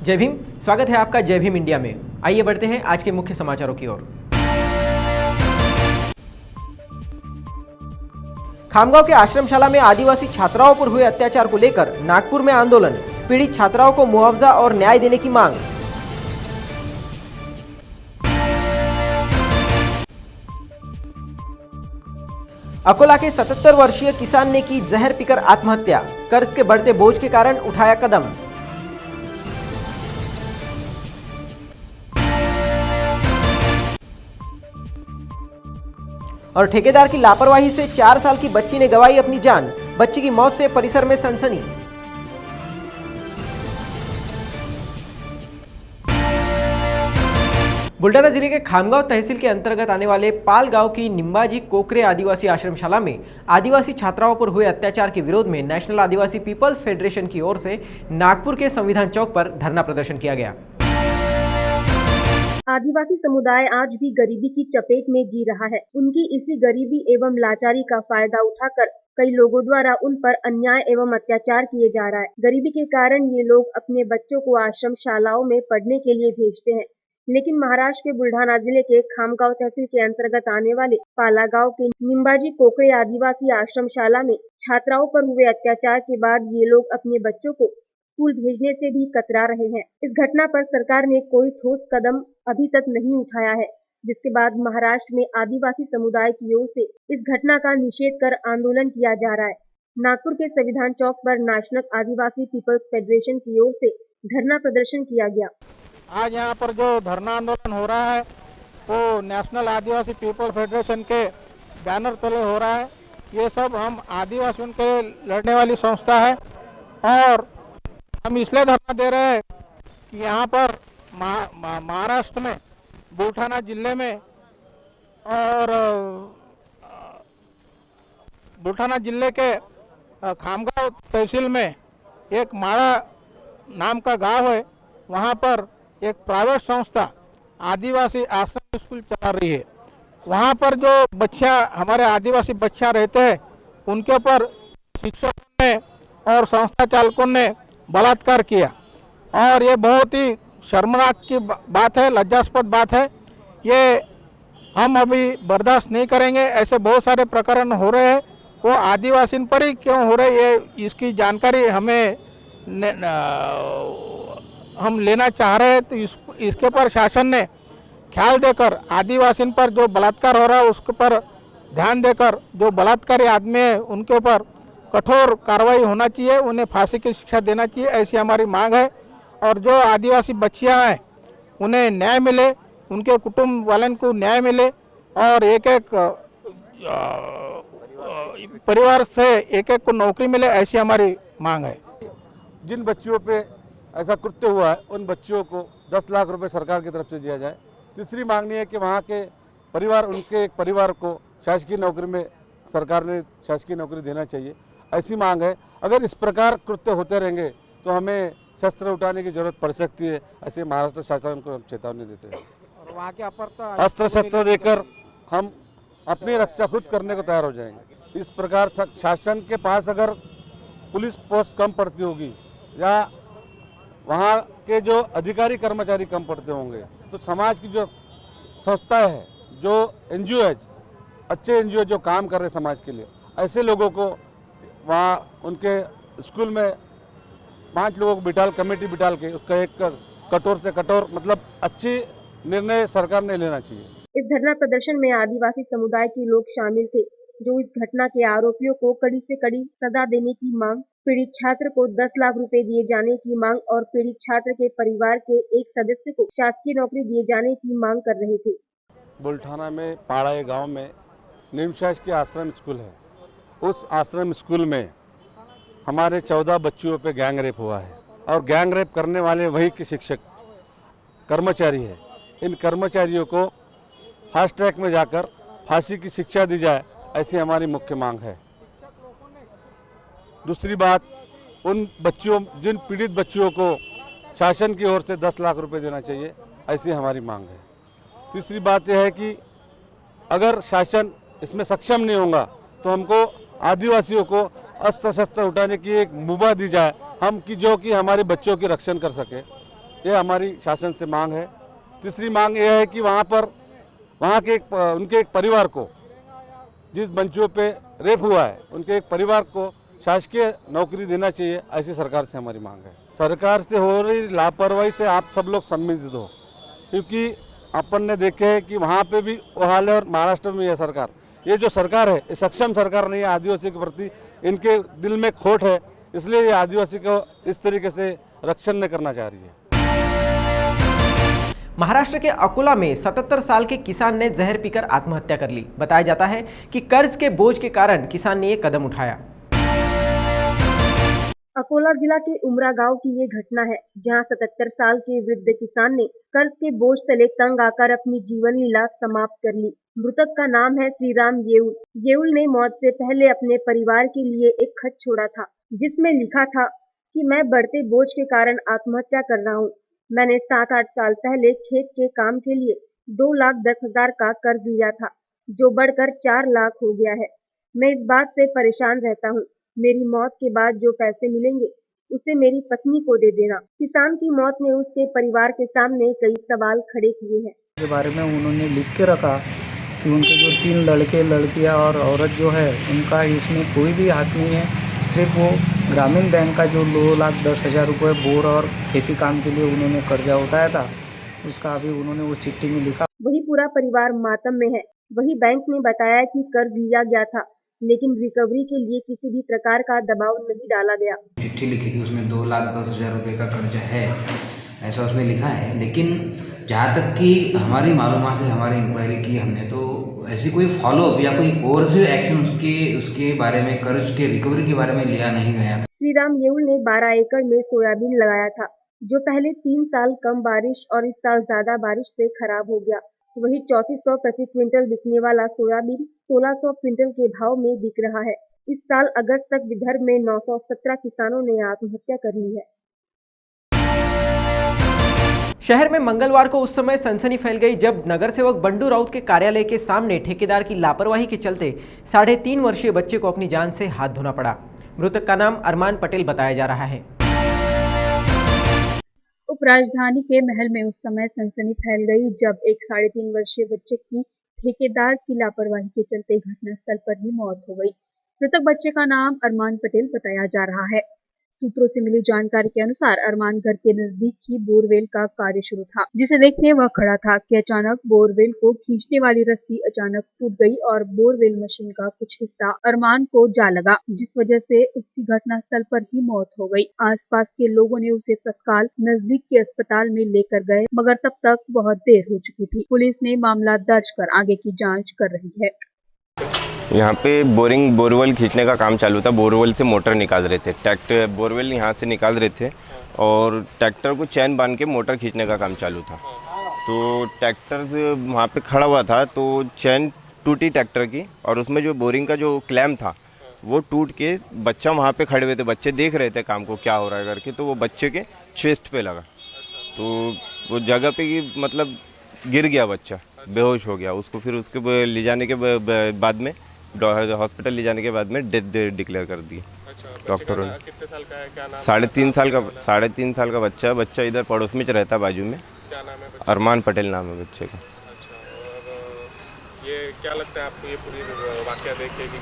जय भीम। स्वागत है आपका जय भीम इंडिया में। आइए बढ़ते हैं आज के मुख्य समाचारों की ओर। खामगांव के आश्रमशाला में आदिवासी छात्राओं पर हुए अत्याचार को लेकर नागपुर में आंदोलन। पीड़ित छात्राओं को मुआवजा और न्याय देने की मांग। अकोला के 77 वर्षीय किसान ने की जहर पीकर आत्महत्या। कर्ज के बढ़ते बोझ के कारण उठाया कदम। और ठेकेदार की लापरवाही से 4 साल की बच्ची ने गंवाई अपनी जान। बच्ची की मौत से परिसर में सनसनी। बुल्डाना जिले के खामगांव तहसील के अंतर्गत आने वाले पाल गांव की निम्बाजी कोकरे आदिवासी आश्रमशाला में आदिवासी छात्राओं पर हुए अत्याचार के विरोध में नेशनल आदिवासी पीपल्स फेडरेशन की ओर से नागपुर के संविधान चौक पर धरना प्रदर्शन किया गया। आदिवासी समुदाय आज भी गरीबी की चपेट में जी रहा है। उनकी इसी गरीबी एवं लाचारी का फायदा उठाकर कई लोगों द्वारा उन पर अन्याय एवं अत्याचार किए जा रहा है। गरीबी के कारण ये लोग अपने बच्चों को आश्रम शालाओं में पढ़ने के लिए भेजते हैं, लेकिन महाराष्ट्र के बुल्ढाना जिले के खामगांव तहसील के अंतर्गत आने वाले पाला गांव के निम्बाजी कोकरे आदिवासी आश्रम शाला में छात्राओं पर हुए अत्याचार के बाद ये लोग अपने बच्चों को स्कूल भेजने से भी कतरा रहे हैं। इस घटना पर सरकार ने कोई ठोस कदम अभी तक नहीं उठाया है, जिसके बाद महाराष्ट्र में आदिवासी समुदाय की ओर से इस घटना का निषेध कर आंदोलन किया जा रहा है। नागपुर के संविधान चौक पर नेशनल आदिवासी पीपल्स फेडरेशन की ओर से धरना प्रदर्शन किया गया। आज यहाँ पर जो धरना आंदोलन हो रहा है वो नेशनल आदिवासी पीपल फेडरेशन के बैनर तले हो रहा है। ये सब हम आदिवासियों के लड़ने वाली संस्था है और हम इसलिए धरना दे रहे हैं कि यहाँ पर महाराष्ट्र में बुल्ढाना जिले में और बुल्ढाना जिले के खामगांव तहसील में एक माड़ा नाम का गांव है। वहाँ पर एक प्राइवेट संस्था आदिवासी आश्रम स्कूल चला रही है। वहाँ पर जो बच्चा हमारे आदिवासी बच्चा रहते हैं उनके ऊपर शिक्षकों ने और संस्था चालकों ने बलात्कार किया और ये बहुत ही शर्मनाक की बात है, लज्जास्पद बात है। ये हम अभी बर्दाश्त नहीं करेंगे। ऐसे बहुत सारे प्रकरण हो रहे हैं, वो आदिवासी पर ही क्यों हो रहे ये इसकी जानकारी हम लेना चाह रहे हैं। तो इसके पर शासन ने ख्याल देकर आदिवासी पर जो बलात्कार हो रहा है उसके पर ध्यान देकर जो बलात्कारी आदमी है उनके ऊपर कठोर कार्रवाई होना चाहिए, उन्हें फांसी की शिक्षा देना चाहिए, ऐसी हमारी मांग है। और जो आदिवासी बच्चियां हैं उन्हें न्याय मिले, उनके कुटुंब वालों को न्याय मिले और एक एक परिवार से एक एक को नौकरी मिले, ऐसी हमारी मांग है। जिन बच्चियों पे ऐसा कृत्य हुआ है उन बच्चियों को 10 लाख रुपए सरकार की तरफ से दिया जाए। तीसरी मांगनी है कि वहाँ के परिवार, उनके एक परिवार को शासकीय नौकरी में सरकार ने शासकीय नौकरी देना चाहिए, ऐसी मांग है। अगर इस प्रकार कृत्य होते रहेंगे तो हमें शस्त्र उठाने की जरूरत पड़ सकती है, ऐसे महाराष्ट्र शासन को हम चेतावनी देते हैं। और वहाँ के अस्त्र शस्त्र देकर हम अपनी रक्षा खुद करने को तैयार हो जाएंगे। इस प्रकार शासन के पास अगर पुलिस पोस्ट कम पड़ती होगी या वहाँ के जो अधिकारी कर्मचारी कम पड़ते होंगे तो समाज की जो संस्थाएं है, जो NGO है, अच्छे NGO जो काम कर रहे समाज के लिए, ऐसे लोगों को वहाँ उनके स्कूल में 5 लोगों को बिठाल कमेटी बिठाल के उसका एक कठोर से कठोर मतलब अच्छी निर्णय सरकार ने लेना चाहिए। इस धरना प्रदर्शन में आदिवासी समुदाय के लोग शामिल थे, जो इस घटना के आरोपियों को कड़ी से कड़ी सजा देने की मांग, पीड़ित छात्र को 10 लाख रुपए दिए जाने की मांग और पीड़ित छात्र के परिवार के एक सदस्य को शासकीय नौकरी दिए जाने की मांग कर रहे थे। बुल्ढाना में पाड़ा गांव में निमशासकीय आश्रम स्कूल है। उस आश्रम स्कूल में हमारे 14 बच्चियों पे गैंग रेप हुआ है और गैंग रेप करने वाले वही के शिक्षक कर्मचारी है। इन कर्मचारियों को फास्ट ट्रैक में जाकर फांसी की शिक्षा दी जाए, ऐसी हमारी मुख्य मांग है। दूसरी बात, उन बच्चियों, जिन पीड़ित बच्चियों को शासन की ओर से 10 लाख रुपए देना चाहिए, ऐसी हमारी मांग है। तीसरी बात यह है कि अगर शासन इसमें सक्षम नहीं होगा तो हमको आदिवासियों को अस्त्र शस्त्र उठाने की एक मुभा दी जाए, हम की जो कि हमारे बच्चों की रक्षण कर सके। ये हमारी शासन से मांग है। तीसरी मांग ये है कि वहाँ के उनके एक परिवार को, जिस बच्चों पे रेप हुआ है, उनके एक परिवार को शासकीय नौकरी देना चाहिए, ऐसी सरकार से हमारी मांग है। सरकार से हो रही लापरवाही से आप सब लोग संबंधित हो, क्योंकि अपन ने देखे है कि वहाँ पे भी वो हाल है और महाराष्ट्र में यह सरकार, ये जो सरकार है ये सक्षम सरकार नहीं है। आदिवासी के प्रति इनके दिल में खोट है, इसलिए ये आदिवासी को इस तरीके से रक्षण नहीं करना चाह रही है। महाराष्ट्र के अकोला में 77 साल के किसान ने जहर पीकर आत्महत्या कर ली। बताया जाता है कि कर्ज के बोझ के कारण किसान ने ये कदम उठाया। अकोला जिला के उमरा गांव की ये घटना है, जहां 77 साल के वृद्ध किसान ने कर्ज के बोझ तले तंग आकर अपनी जीवन लीला समाप्त कर ली। मृतक का नाम है श्रीराम येउल। येउल ने मौत से पहले अपने परिवार के लिए एक खत छोड़ा था, जिसमें लिखा था कि मैं बढ़ते बोझ के कारण आत्महत्या कर रहा हूँ। मैंने 7-8 साल पहले खेत के काम के लिए 2,10,000 का कर्ज लिया था, जो बढ़कर 4 लाख हो गया है। मैं इस बात से परेशान रहता हूँ। मेरी मौत के बाद जो पैसे मिलेंगे उसे मेरी पत्नी को दे देना। किसान की मौत ने उसके परिवार के सामने कई सवाल खड़े किए हैं। के बारे में उन्होंने लिख के रखा कि उनके जो 3 लड़के लड़कियां और औरत जो है उनका इसमें कोई भी हाथ नहीं है। सिर्फ वो ग्रामीण बैंक का जो 2,10,000 रुपये बोर और खेती काम के लिए उन्होंने कर्जा उठाया था, उसका अभी उन्होंने वो चिट्ठी में लिखा। वही पूरा परिवार मातम में है। वही बैंक ने बताया कि कर्ज लिया गया था, लेकिन रिकवरी के लिए किसी भी प्रकार का दबाव नहीं डाला गया। चिट्ठी लिखी थी, उसमें 2,10,000 रुपये का कर्जा है, ऐसा उसने लिखा है। लेकिन जहाँ तक कि हमारी मालूमात से हमारी इंक्वायरी की हमने, तो ऐसी कोई फॉलोअप या कोई और से एक्शन उसके बारे में, कर्ज के रिकवरी के बारे में लिया नहीं गया था। श्रीराम येउल ने 12 एकड़ में सोयाबीन लगाया था, जो पहले 3 साल कम बारिश और इस साल ज्यादा बारिश से खराब हो गया। वही 3400 प्रति क्विंटल बिकने वाला सोयाबीन 1600 क्विंटल के भाव में बिक रहा है। इस साल अगस्त तक विदर्भ में 917 किसानों ने आत्महत्या कर ली है। शहर में मंगलवार को उस समय सनसनी फैल गई जब नगर सेवक बंडू राउत के कार्यालय के सामने ठेकेदार की लापरवाही के चलते 3.5 वर्षीय बच्चे को अपनी जान से हाथ धोना पड़ा। मृतक का नाम अरमान पटेल बताया जा रहा है। उपराजधानी के महल में उस समय सनसनी फैल गई जब एक 3.5 वर्षीय बच्चे की ठेकेदार की लापरवाही के चलते घटनास्थल पर ही मौत हो गई। मृतक बच्चे का नाम अरमान पटेल बताया जा रहा है। सूत्रों से मिली जानकारी के अनुसार अरमान घर के नजदीक ही बोरवेल का कार्य शुरू था, जिसे देखने वह खड़ा था कि अचानक बोरवेल को खींचने वाली रस्सी अचानक टूट गई और बोरवेल मशीन का कुछ हिस्सा अरमान को जा लगा, जिस वजह से उसकी घटनास्थल पर ही मौत हो गई। आसपास के लोगों ने उसे तत्काल नजदीक के अस्पताल में लेकर गए, मगर तब तक बहुत देर हो चुकी थी। पुलिस ने मामला दर्ज कर आगे की जाँच कर रही है। यहाँ पे बोरवेल खींचने का काम चालू था। बोरवेल से मोटर निकाल रहे थे, ट्रैक्टर बोरवेल यहाँ से निकाल रहे थे और ट्रैक्टर को चैन बांध के मोटर खींचने का काम चालू था। तो ट्रैक्टर वहाँ पे खड़ा हुआ था तो चैन टूटी ट्रैक्टर की और उसमें जो बोरिंग का जो क्लैम था वो टूट के बच्चा वहाँ पे खड़े हुए थे, बच्चे देख रहे थे काम को क्या हो रहा है करके, तो वो बच्चे के चेस्ट पे लगा। तो वो जगह पे मतलब गिर गया, बच्चा बेहोश हो गया। उसको फिर उसके ले जाने के बाद में हॉस्पिटल ले जाने के बाद में डेथ डिक्लेयर कर दी डॉक्टरों ने। कितने साल का है, क्या नाम? 3.5 साल का बच्चा इधर पड़ोस में रहता है बाजू में। क्या नाम है? अरमान पटेल नाम है बच्चे का। अच्छा, और ये क्या लगता है आपको, ये पूरी वाकया देख के कि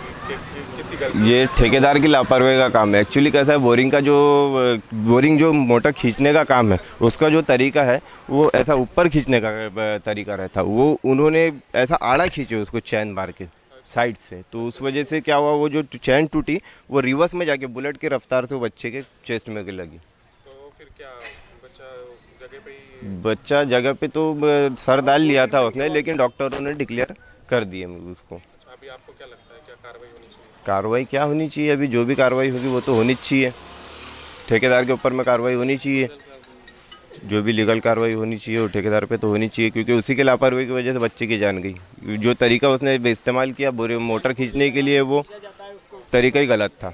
किसी गलती? ये ठेकेदार की लापरवाही का काम है। एक्चुअली कैसा है, बोरिंग जो मोटर खींचने का काम है उसका जो तरीका है वो ऐसा ऊपर खींचने का तरीका रहता, वो उन्होंने ऐसा आड़ा खींचे उसको चैन मार के साइड से, तो उस वजह से क्या हुआ, वो जो चैन टूटी वो रिवर्स में जाके बुलेट की रफ्तार से वो बच्चे के चेस्ट में लगी। तो फिर क्या बच्चा जगह पे तो सर डाल लिया था उसने, लेकिन डॉक्टरों ने डिक्लेयर कर दिए उसको। अभी आपको क्या लगता है, क्या कार्रवाई होनी चाहिए? कार्रवाई क्या होनी चाहिए, अभी जो भी कार्रवाई होगी वो तो होनी चाहिए। ठेकेदार के ऊपर में कार्रवाई होनी चाहिए, जो भी लीगल कार्रवाई होनी चाहिए वो ठेकेदार पे तो होनी चाहिए, क्योंकि उसी के लापरवाही की वजह से बच्चे की जान गई। जो तरीका उसने इस्तेमाल किया मोटर खींचने के लिए वो तरीका ही गलत था।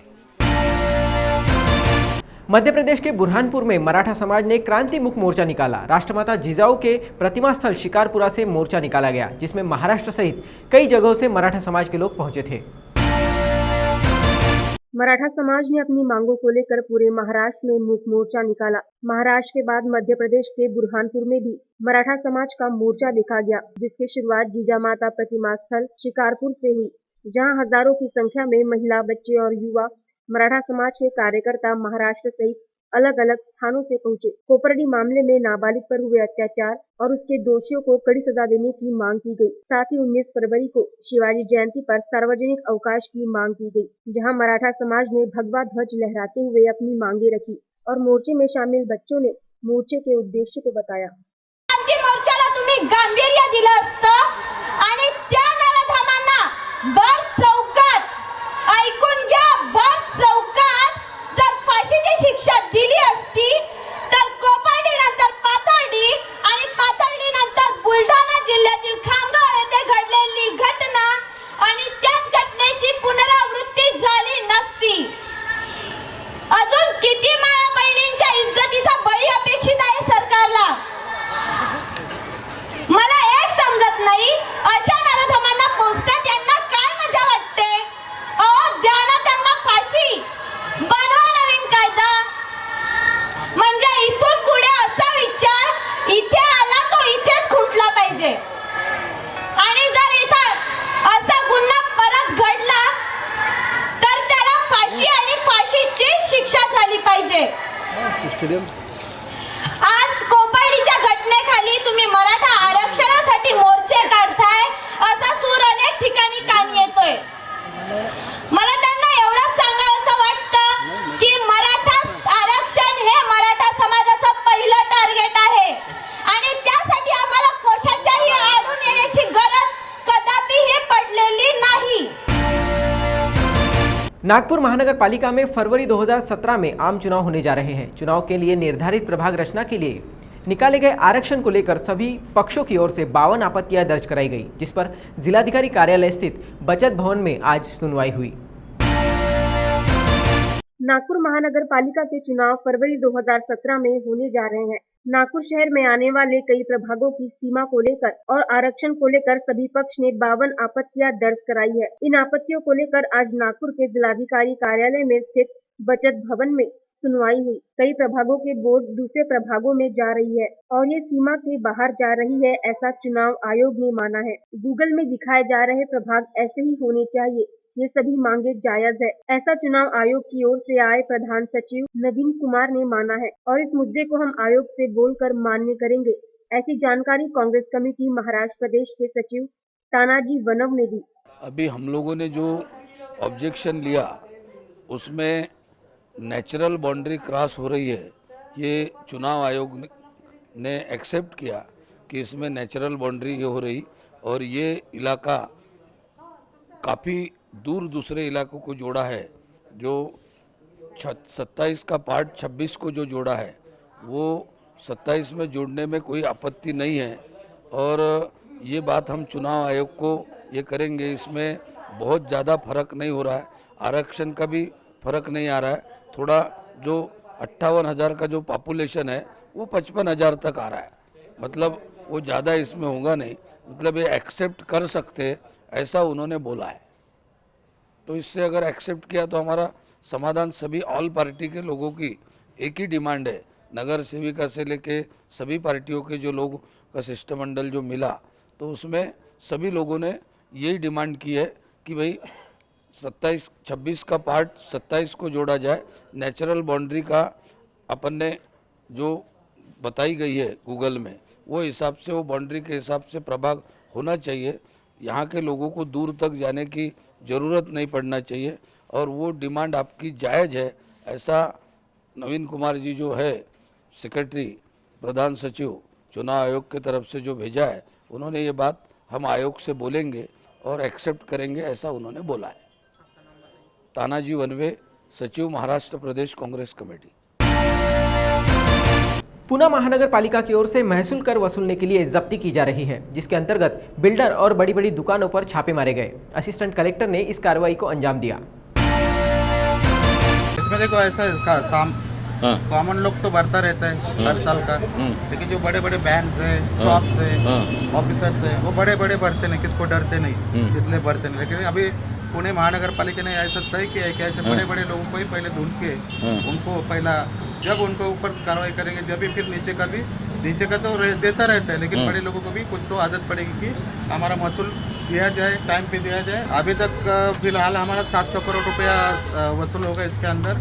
मध्य प्रदेश के बुरहानपुर में मराठा समाज ने क्रांति मुख मोर्चा निकाला। राष्ट्रमाता जिजाऊ के प्रतिमा स्थल शिकारपुरा से मोर्चा निकाला गया, जिसमें महाराष्ट्र सहित कई जगहों से मराठा समाज के लोग पहुंचे थे। मराठा समाज ने अपनी मांगों को लेकर पूरे महाराष्ट्र में मूक मोर्चा निकाला। महाराष्ट्र के बाद मध्य प्रदेश के बुरहानपुर में भी मराठा समाज का मोर्चा देखा गया, जिसकी शुरुआत जीजामाता प्रतिमा स्थल शिकारपुर से हुई, जहां हजारों की संख्या में महिला, बच्चे और युवा मराठा समाज के कार्यकर्ता महाराष्ट्र सहित अलग अलग स्थानों से पहुंचे। कोपरडी मामले में नाबालिग पर हुए अत्याचार और उसके दोषियों को कड़ी सजा देने की मांग की गई। साथ ही 19 फरवरी को शिवाजी जयंती पर सार्वजनिक अवकाश की मांग की गई, जहां मराठा समाज ने भगवा ध्वज लहराते हुए अपनी मांगे रखी और मोर्चे में शामिल बच्चों ने मोर्चे के उद्देश्य को बताया। मोर्चाला तुम्ही गांभीर्य दिलं असतं आणि त्या नराधमांना भर चौकात ऐकून घ्या, भर चौकात जर फाशीची शिक्षा दिली असती तर कोपर्डी नंतर पाथर्डी आणि पाथर्डी नंतर बुलढाणा जिल्ह्यातील खामगाव येथे घडलेली घटना आणि त्याच घटनेची पुनरावृत्ती झाली नसती। अजून किती माया बहिणींच्या इज्जतीचा बळी अपेक्षित आहे सरकारला? मला एक समजत नाही, अशा नराधमांना पोचतात यांना काय मजा वाटते? द्या ना त्यांना फाशी, बनवा नवीन कायदा। म्हणजे इथून पुढे असा विचार इथे आला तो इथेच खुंटला पाहिजे आणि जर इथं असा गुन्हा परत घडला तर त्याला फाशी आणि फाशीची शिक्षा झाली पाहिजे। आज कोपर्डीच्या घटनेखाली तुम्ही मराठा आरक्षणासाठी मोर्चे काढताय असा सूर अनेक ठिकाणी कान येतोय। मला त्यांना एवढंच सांगावंसं वाटतं की मराठा आरक्षण हे मराठा समाजाचं पहिलं टार्गेट आहे आणि त्यासाठी आम्हाला कशाच्याही आडून येण्याची गरज कदापिही पडलेली नाही। नागपुर महानगर पालिका में फरवरी 2017 में आम चुनाव होने जा रहे हैं। चुनाव के लिए निर्धारित प्रभाग रचना के लिए निकाले गए आरक्षण को लेकर सभी पक्षों की ओर से 52 आपत्तियां दर्ज कराई गई, जिस पर जिलाधिकारी कार्यालय स्थित बचत भवन में आज सुनवाई हुई। नागपुर महानगर पालिका के चुनाव फरवरी 2017 में होने जा रहे हैं। नागपुर शहर में आने वाले कई प्रभागों की सीमा को लेकर और आरक्षण को लेकर सभी पक्ष ने 52 आपत्तियां दर्ज कराई है। इन आपत्तियों को लेकर आज नागपुर के जिलाधिकारी कार्यालय में स्थित बचत भवन में सुनवाई हुई। कई प्रभागों के बोर्ड दूसरे प्रभागों में जा रही है और ये सीमा के बाहर जा रही है, ऐसा चुनाव आयोग ने माना है। गूगल में दिखाए जा रहे प्रभाग ऐसे ही होने चाहिए, ये सभी मांगे जायज है, ऐसा चुनाव आयोग की ओर से आए प्रधान सचिव नवीन कुमार ने माना है और इस मुद्दे को हम आयोग से बोलकर मान्य करेंगे। ऐसी जानकारी कांग्रेस कमेटी महाराष्ट्र प्रदेश के सचिव तानाजी वनव ने दी। अभी हम लोगों ने जो ऑब्जेक्शन लिया उसमें नेचुरल बाउंड्री क्रॉस हो रही है, ये चुनाव आयोग ने एक्सेप्ट किया कि इसमें नेचुरल बाउंड्री हो रही और ये इलाका काफ़ी दूर दूसरे इलाकों को जोड़ा है। जो 27 का पार्ट 26 को जो जोड़ा है वो 27 में जोड़ने में कोई आपत्ति नहीं है और ये बात हम चुनाव आयोग को ये करेंगे। इसमें बहुत ज़्यादा फर्क नहीं हो रहा है, आरक्षण का भी फर्क नहीं आ रहा है। थोड़ा जो 58,000 का जो पॉपुलेशन है वो 55,000 तक आ रहा है, मतलब वो ज़्यादा इसमें होगा नहीं, मतलब ये एक्सेप्ट कर सकते हैं ऐसा उन्होंने बोला है। तो इससे अगर एक्सेप्ट किया तो हमारा समाधान सभी ऑल पार्टी के लोगों की एक ही डिमांड है, नगर सेविका से लेके सभी पार्टियों के जो लोग का शिष्टमंडल जो मिला तो उसमें सभी लोगों ने यही डिमांड की है कि भाई 26 का पार्ट 27 को जोड़ा जाए। नेचुरल बाउंड्री का अपन ने जो बताई गई है गूगल में वो हिसाब से, वो बाउंड्री के हिसाब से प्रभाग होना चाहिए। यहाँ के लोगों को दूर तक जाने की ज़रूरत नहीं पड़ना चाहिए और वो डिमांड आपकी जायज़ है, ऐसा नवीन कुमार जी जो है सेक्रेटरी प्रधान सचिव चुनाव आयोग की तरफ से जो भेजा है, उन्होंने ये बात हम आयोग से बोलेंगे और एक्सेप्ट करेंगे ऐसा उन्होंने बोला है। तानाजी वनवे, सचिव महाराष्ट्र प्रदेश कांग्रेस कमेटी। पुणे महानगर पालिका की ओर से महसूल कर वसूलने के लिए जब्ती की जा रही है, जिसके अंतर्गत बिल्डर और बड़ी बड़ी दुकानों पर छापे मारे गए। असिस्टेंट कलेक्टर ने इस कार्रवाई को अंजाम दिया। इसमें देखो ऐसा कॉमन लोग तो भरता रहता है हर साल का, लेकिन जो बड़े बड़े बैंक्स है, शॉप्स है, ऑफिसर्स है, वो बड़े बड़े भरते नहीं, किसको डरते नहीं, इसलिए भरते नहीं। लेकिन अभी पुणे महानगर पालिका ने ऐसा तय किया है कि ऐसे बड़े बड़े लोगों को ही पहले ढूंढ के उनको पहला, जब उनको ऊपर कार्रवाई करेंगे जब भी फिर नीचे का तो देता रहता है, लेकिन बड़े लोगों को भी कुछ तो आदत पड़ेगी कि हमारा महसूल दिया जाए, टाइम पे दिया जाए। अभी तक फिलहाल हमारा 700 करोड़ रुपया वसूल होगा इसके अंदर,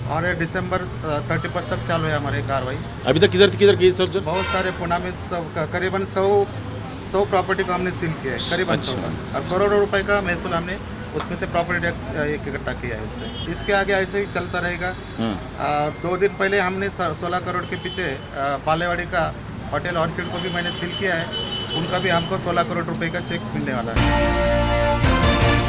और ये दिसंबर 31 तक चालू है हमारी कार्रवाई। अभी तक किधर की सब बहुत सारे पुणे में करीबन 100 प्रॉपर्टी को हमने सील किया है, करीबन 100 का, और करोड़ों रुपए का महसूल हमने उसमें से प्रॉपर्टी टैक्स इकट्ठा किया है उससे। इसके आगे ऐसे ही चलता रहेगा। 2 दिन पहले हमने 16 करोड़ के पीछे बालेवाड़ी का होटल ऑर्चिड को भी मैंने सील किया है, उनका भी हमको 16 करोड़ रुपए का चेक मिलने वाला है।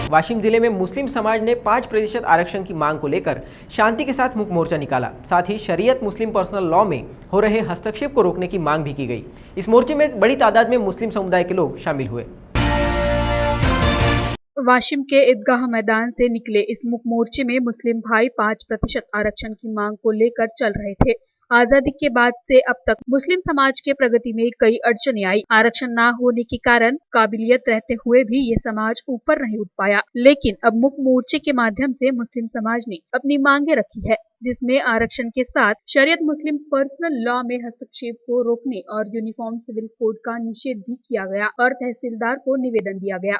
वाशिम जिले में मुस्लिम समाज ने 5% आरक्षण की मांग को लेकर शांति के साथ मुख्य मोर्चा निकाला। साथ ही शरीयत मुस्लिम पर्सनल लॉ में हो रहे हस्तक्षेप को रोकने की मांग भी की गई। इस मोर्चे में बड़ी तादाद में मुस्लिम समुदाय के लोग शामिल हुए। वाशिम के ईदगाह मैदान से निकले इस मुख्य मोर्चे में मुस्लिम भाई 5% आरक्षण की मांग को लेकर चल रहे थे। आजादी के बाद से अब तक मुस्लिम समाज के प्रगति में कई अड़चनें आई। आरक्षण न होने के कारण काबिलियत रहते हुए भी ये समाज ऊपर नहीं उठ पाया, लेकिन अब मुख्य मोर्चे के माध्यम से मुस्लिम समाज ने अपनी मांगे रखी है, जिसमें आरक्षण के साथ शरीयत मुस्लिम पर्सनल लॉ में हस्तक्षेप को रोकने और यूनिफॉर्म सिविल कोड का निषेध भी किया गया और तहसीलदार को निवेदन दिया गया।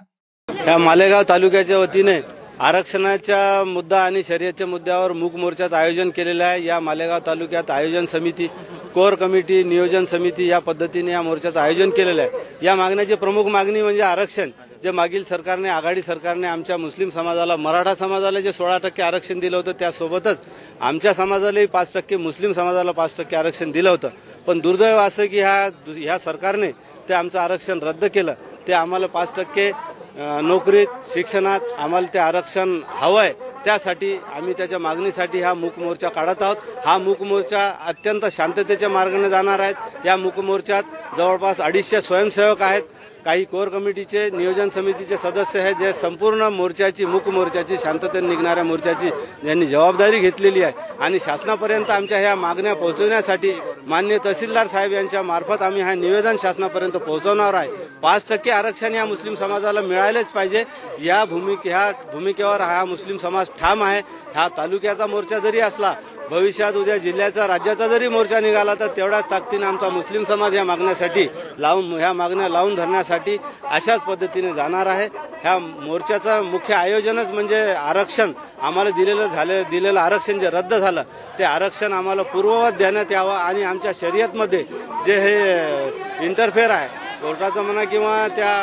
या मालेगाव तालुक्याच्या वतीने आरक्षणाच्या मुद्दा आणि शर्यतच्या मुद्द्यावर मूक मोर्चाचं आयोजन केलेलं आहे। या मालेगाव तालुक्यात आयोजन समिती, कोर कमिटी, नियोजन समिती या पद्धतीने या मोर्चाचं आयोजन केलेलं आहे। या मागण्याची प्रमुख मागणी म्हणजे आरक्षण, जे मागील सरकारने, आघाडी सरकारने आमच्या मुस्लिम समाजाला, मराठा समाजाला जे 16% आरक्षण दिलं होतं, त्यासोबतच आमच्या समाजालाही 5%, मुस्लिम समाजाला 5% आरक्षण दिलं होतं। पण दुर्दैव असं की ह्या सरकारने ते आमचं आरक्षण रद्द केलं। ते आम्हाला 5% नोकरीत, शिक्षणात आम्हाला ते आरक्षण हवं आहे। त्यासाठी आम्ही त्याच्या मागणीसाठी हा मूक मोर्चा काढत आहोत। हा मूक मोर्चा अत्यंत शांततेच्या मार्गाने जाणार आहेत। या मूक मोर्चात जवळपास 250 स्वयंसेवक आहेत, काही कोर कमिटीचे, नियोजन समितीचे सदस्य आहेत, जे संपूर्ण मोर्चाची, मूक मोर्चाची, शांततेने निघणाऱ्या मोर्चाची यांनी जबाबदारी घेतलेली आहे। आणि शासनापर्यंत आमच्या ह्या मागण्या पोहोचवण्यासाठी माननीय तहसीलदार साहेब यांच्या मार्फत आम्ही हा निवेदन शासनापर्यंत पोहोचवणार आहे। 5% आरक्षण या मुस्लिम समाजाला मिळालेच पाहिजे, ह्या भूमिकेवर हा मुस्लिम समाज ठाम आहे। हा तालुक्याचा मोर्चा जरी असला, भविष्यात उद्या जिल्ह्याचा, राज्याचा जरी मोर्चा निघाला तर तेवढ्याच ताकदीने आमचा मुस्लिम समाज या मागण्यासाठी ह्या मागण्या लावून धरण्यासाठी अशाच पद्धतीने जाणार आहे। ह्या मोर्चाचं मुख्य आयोजनच म्हणजे आरक्षण, आम्हाला दिलेलं आरक्षण जे रद्द झालं, ते आरक्षण आम्हाला पूर्ववत देण्यात यावं आणि आमच्या शर्यतमध्ये जे हे इंटरफेअर आहे, कोर्टाचं म्हणा किंवा त्या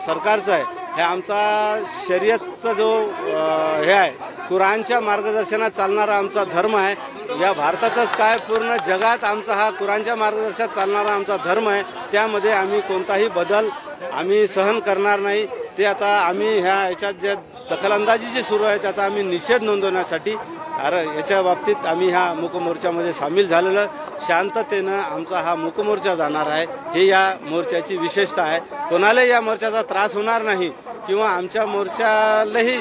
सरकारचं आहे, हे आमचा शर्यतचा जो हे आहे, कुराणच्या मार्गदर्शनात चालणारा आमचा धर्म आहे। या भारतातच काय पूर्ण जगात आमचा हा कुराणच्या मार्गदर्शनात चालणारा आमचा धर्म आहे। त्यामध्ये आम्ही कोणताही बदल आम्ही सहन करणार नाही। ते आता आम्ही याच्यात जे दखलंदाजी जी सुरू आहे त्याचा आम्ही निषेध नोंदवण्यासाठी याच्या बाबतीत आम्ही ह्या मूक मोर्चामध्ये सामील झालेलं। शांततेनं आमचा हा मूक मोर्चा जाणार आहे, हे या मोर्चाची विशेषता आहे। कोणालाही या मोर्चाचा त्रास होणार नाही किंवा आमच्या मोर्चालाही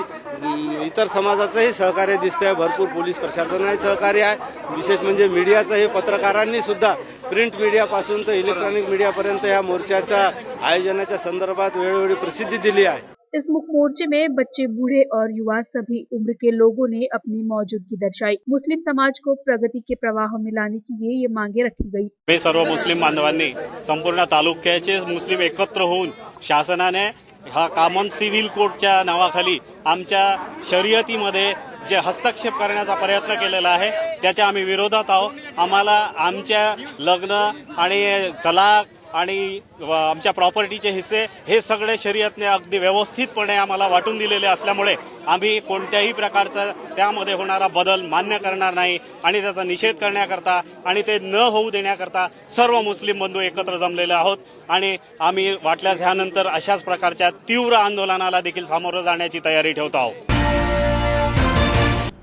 इतर समाजाचंही सहकार्य दिसतंय। भरपूर पोलीस प्रशासनाचे सहकार्य आहे, विशेष म्हणजे मीडियाचंही, पत्रकारांनी सुद्धा प्रिंट मीडियापासून तर इलेक्ट्रॉनिक मीडियापर्यंत या मोर्चाच्या आयोजनाच्या संदर्भात वेळोवेळी प्रसिद्धी दिली आहे। इस मुख्य मोर्चे में बच्चे, बूढ़े और युवा सभी उम्र के लोगों ने अपनी मौजूदगी दर्शाई। मुस्लिम समाज को प्रगति के प्रवाह में लाने के लिए ये मांगे रखी गई। वे सर्व मुस्लिम बांधवांनी संपूर्ण तालुक्याचे मुस्लिम एकत्र होऊन शासनाने हा कॉमन सिव्हिल कोडच्या नावाखाली आमच्या शर्यतीमध्ये जे हस्तक्षेप करण्याचा प्रयत्न केलेला आहे त्याच्या आम्ही विरोधात आहोत। आम्हाला आमच्या लग्न आणि तलाक आणि आमच्या प्रॉपर्टीचे हिस्से हे सगळे शर्यतने अगदी व्यवस्थितपणे आम्हाला वाटून दिलेले असल्यामुळे आम्ही कोणत्याही प्रकारचा त्यामध्ये होणारा बदल मान्य करणार नाही आणि त्याचा निषेध करण्याकरता आणि ते न होऊ देण्याकरता सर्व मुस्लिम बंधू एकत्र जमलेले आहोत आणि आम्ही वाटल्यास ह्यानंतर अशाच प्रकारच्या तीव्र आंदोलनाला देखील सामोरं जाण्याची तयारी ठेवत आहोत।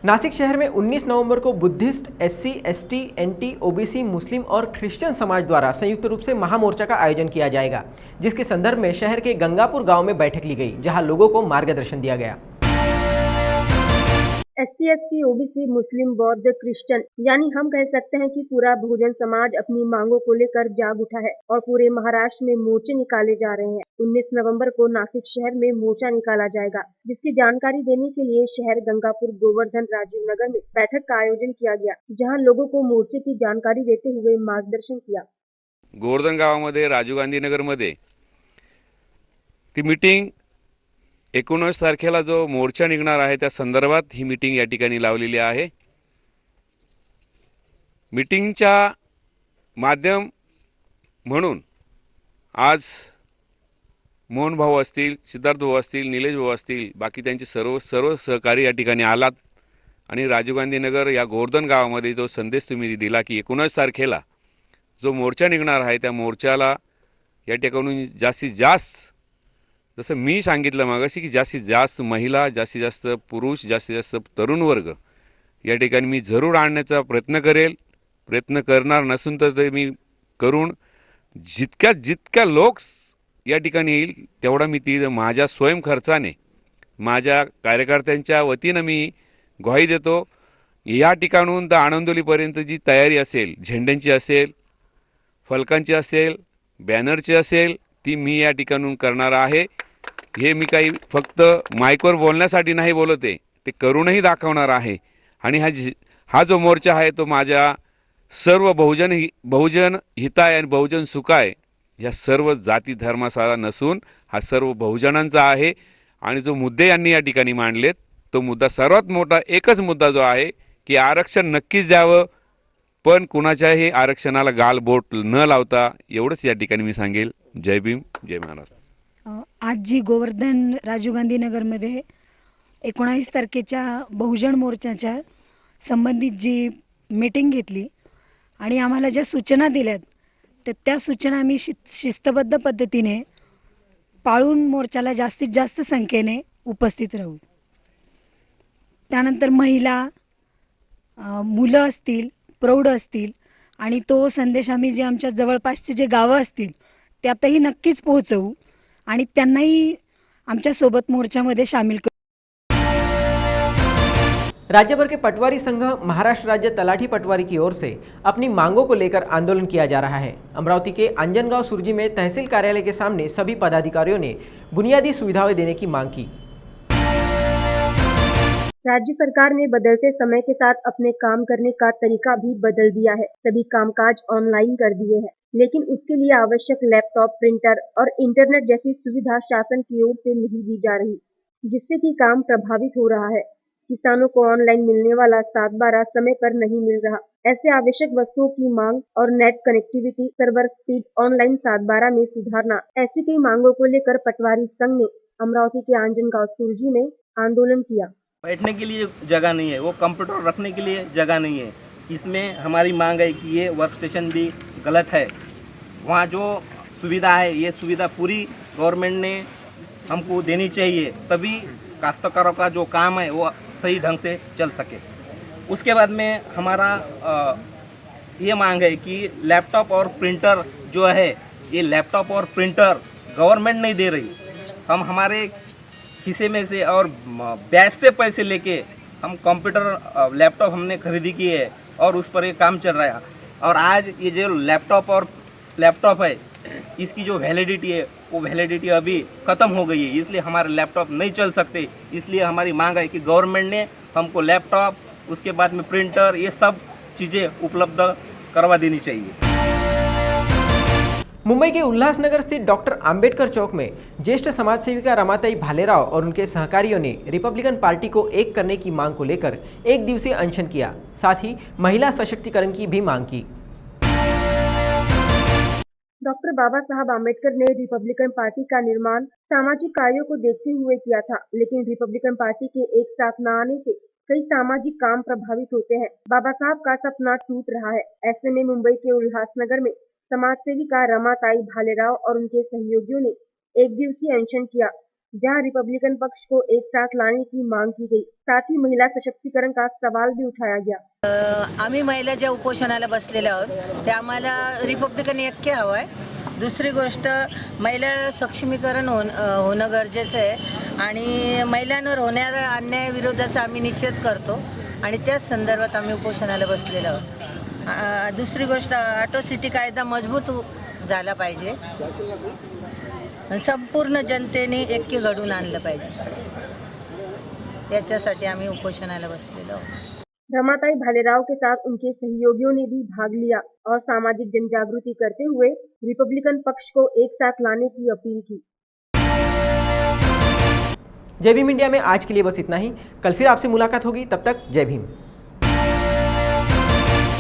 नासिक शहर में 19 नवंबर को Buddhist, SC, ST, NT, OBC, मुस्लिम और क्रिश्चियन समाज द्वारा संयुक्त रूप से महामोर्चा का आयोजन किया जाएगा, जिसके संदर्भ में शहर के गंगापुर गांव में बैठक ली गई, जहां लोगों को मार्गदर्शन दिया गया। SC, ST, OBC, मुस्लिम, बौद्ध, क्रिश्चियन यानी हम कह सकते हैं कि पूरा बहुजन समाज अपनी मांगों को लेकर जाग उठा है और पूरे महाराष्ट्र में मोर्चे निकाले जा रहे हैं। 19 नवंबर को नासिक शहर में मोर्चा निकाला जाएगा, जिसकी जानकारी देने के लिए शहर गंगापुर, गोवर्धन, राजीव नगर में बैठक का आयोजन किया गया, जहां लोगों को मोर्चे की जानकारी देते हुए मार्गदर्शन किया। गोवर्धन गावामध्ये राजीव गांधी नगरमध्ये ती मीटिंग 19 तारखेला जो मोर्चा निघणार आहे त्या संदर्भात ही मीटिंग या ठिकाणी लावलेली आहे। मीटिंगच्या माध्यम म्हणून आज मोहन भाऊ असतील, सिद्धार्थ भाऊ असतील, निलेश भाऊ असतील, बाकी त्यांचे सर्व सहकारी या ठिकाणी आलात आणि राजीव गांधी नगर या गोवर्धन गावामध्ये जो संदेश तुम्ही दिला की 19 तारखेला जो मोर्चा निघणार आहे त्या मोर्चाला या ठिकाणी जास्तीत जास्त, जसं मी सांगितलं मागाशी की जास्तीत जास्त महिला, जास्तीत जास्त पुरुष, जास्तीत जास्त तरुण वर्ग या ठिकाणी मी जरूर आणण्याचा प्रयत्न करेल। प्रयत्न करणार नसून तर ते मी करून जितक्या लोक या ठिकाणी येईल तेवढा मी ती माझ्या स्वयं खर्चाने माझ्या कार्यकर्त्यांच्या वतीनं मी ग्वाही देतो। या ठिकाणून तर आनंदोलीपर्यंत जी तयारी असेल, झेंड्यांची असेल, फलकांची असेल, बॅनरची असेल, ती मी या ठिकाणून करणार आहे। हे मी काही फक्त माईकवर बोलण्यासाठी नाही बोलत आहे, ते करूनही दाखवणार आहे। आणि हा जो मोर्चा आहे तो माझ्या सर्व बहुजन हिताय आणि बहुजन सुखाय या सर्व जाती धर्माचा नसून हा सर्व बहुजनांचा आहे। आणि जो मुद्दे यांनी या ठिकाणी मांडलेत तो मुद्दा सर्वात मोठा एकच मुद्दा जो आहे की आरक्षण नक्कीच द्यावं, पण कुणाच्याही आरक्षणाला गालबोट न लावता, एवढंच या ठिकाणी मी सांगेल। जय भीम, जय महाराष्ट्र। आज जी गोवर्धन राजीव गांधी नगरमध्ये 19 तारखेच्या बहुजन मोर्चाच्या संबंधित जी मीटिंग घेतली आणि आम्हाला ज्या सूचना दिल्यात तर त्या सूचना आम्ही शिस्तबद्ध पद्धतीने पाळून मोर्चाला जास्तीत जास्त संख्येने उपस्थित राहू। त्यानंतर महिला, मुलं असतील, प्रौढ असतील आणि तो संदेश आम्ही जे आमच्या जवळपासचे जे गावं असतील त्यातही नक्कीच पोहोचवू आणि त्यांनाही आमच्या सोबत मोर्चामध्ये शामिल करू। राज्यभर के पटवारी संघ महाराष्ट्र राज्य तलाठी पटवारी की ओर से अपनी मांगों को लेकर आंदोलन किया जा रहा है। अमरावती के अंजनगांव सुरजी में तहसील कार्यालय के सामने सभी पदाधिकारियों ने बुनियादी सुविधाएं देने की मांग की। राज्य सरकार ने बदलते समय के साथ अपने काम करने का तरीका भी बदल दिया है। सभी कामकाज ऑनलाइन कर दिए हैं, लेकिन उसके लिए आवश्यक लैपटॉप, प्रिंटर और इंटरनेट जैसी सुविधा शासन की ओर से नहीं दी जा रही, जिससे कि काम प्रभावित हो रहा है। किसानों को ऑनलाइन मिलने वाला 7/12 समय पर नहीं मिल रहा। ऐसे आवश्यक वस्तुओं की मांग और net connectivity, server speed, online 7/12 में सुधारना, ऐसी कई मांगों को लेकर पटवारी संघ ने अमरावती के आंजनगांव सुरजी में आंदोलन किया। बैठने के लिए जगह नहीं है, वो कंप्यूटर रखने के लिए जगह नहीं है। इसमें हमारी मांग है कि ये वर्क स्टेशन भी गलत है। वहाँ जो सुविधा है, ये सुविधा पूरी गवर्नमेंट ने हमको देनी चाहिए, तभी काश्तकारों का जो काम है वो सही ढंग से चल सके। उसके बाद में हमारा ये मांग है कि लैपटॉप और प्रिंटर जो है, ये लैपटॉप और प्रिंटर गवर्नमेंट नहीं दे रही। हम हमारे खिसे में से और ब्याज से पैसे लेके हम कंप्यूटर लैपटॉप हमने खरीदी की है और उस पर ये काम चल रहा है। और आज ये जो लैपटॉप है, इसकी जो वैलिडिटी है वो वैलिडिटी अभी ख़त्म हो गई है, इसलिए हमारे लैपटॉप नहीं चल सकते। इसलिए हमारी मांग है कि गवर्नमेंट ने हमको लैपटॉप, उसके बाद में प्रिंटर, ये सब चीज़ें उपलब्ध करवा देनी चाहिए। मुंबई के उल्लासनगर स्थित डॉक्टर आंबेडकर चौक में ज्येष्ठ समाज सेविका रमाताई भालेराव और उनके सहकारियों ने रिपब्लिकन पार्टी को एक करने की मांग को लेकर एक दिवसीय अनशन किया। साथ ही महिला सशक्तिकरण की भी मांग की। डॉक्टर बाबा साहब आम्बेडकर ने रिपब्लिकन पार्टी का निर्माण सामाजिक कार्यों को देखते हुए किया था, लेकिन रिपब्लिकन पार्टी के एक साथ न आने से कई सामाजिक काम प्रभावित होते हैं। बाबा साहब का सपना टूट रहा है। ऐसे में मुंबई के उल्लासनगर में समाज सेविका रमाताई भालेराव और उनके सहयोगियों ने एक दिवसीय अनशन किया, जहां रिपब्लिकन पक्ष को एक साथ लाने की मांग की गई। साथ ही महिला सशक्तीकरण का सवाल भी उठाया गया। आम्ही महिला ज्या उपोषणाला बसलेल्या आहोत ते आम्हाला रिपब्लिकन ऐक्य हवं आहे। दुसरी गोष्ट, महिला सक्षमीकरण होणं गरजेचं आहे आणि महिलांवर होणाऱ्या अन्यायाविरोधाचा आम्ही निषेध करतो आणि त्याच संदर्भात आम्ही उपोषणाला बसलेलो आहोत। दुसरी गोष्ट, अॅट्रॉसिटी कायदा मजबूत झाला पाहिजे। संपूर्ण जनतेने ऐक्य घडवून आणलं पाहिजे, याच्यासाठी आम्ही उपोषणाला बसलेलो आहोत। रमाताई भालेराव के साथ उनके सहयोगियों ने भी भाग लिया और सामाजिक जनजागृति करते हुए रिपब्लिकन पक्ष को एक साथ लाने की अपील की। जय भीम इंडिया में आज के लिए बस इतना ही। कल फिर आपसे मुलाकात होगी, तब तक जय भीम।